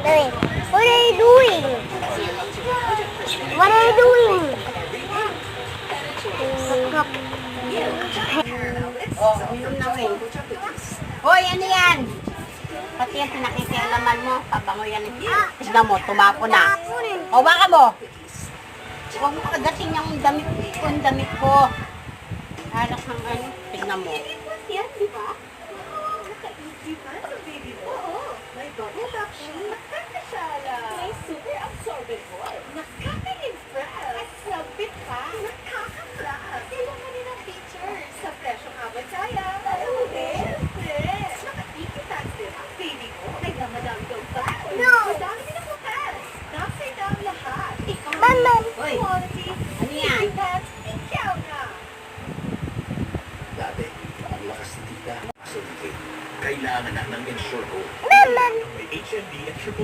Hey, what are you doing? What are you doing? Oh, uminom na rin. Hoy, ano yan? Pati yung pinakikialaman mo, pabango yan. Tignan mo, tumapo na. O, baka mo. Huwag mo kagating yung damit ko. Halak ng ano, tignan mo. Yan, di ba? Nakaisipan sa baby mo. Oo, may bubble wrap siya. Nakakasala. May super absorbent oil. Nakaka-impress. At sabit pa. Nakaka-flash. Kailangan din ang features sa presyong abot saya. Yes. Nakatikitas din ang baby mo. Nagdamadami daw ba? No. Madami din ang bukas. Napsay na ang lahat. Ikaw Mama. Hoy, quality. ano yan? Pants, ikaw na. Dati, ang lakas ni tita. Kaso hindi. Kailangan na ng insure ko. Mama. May HMB at triple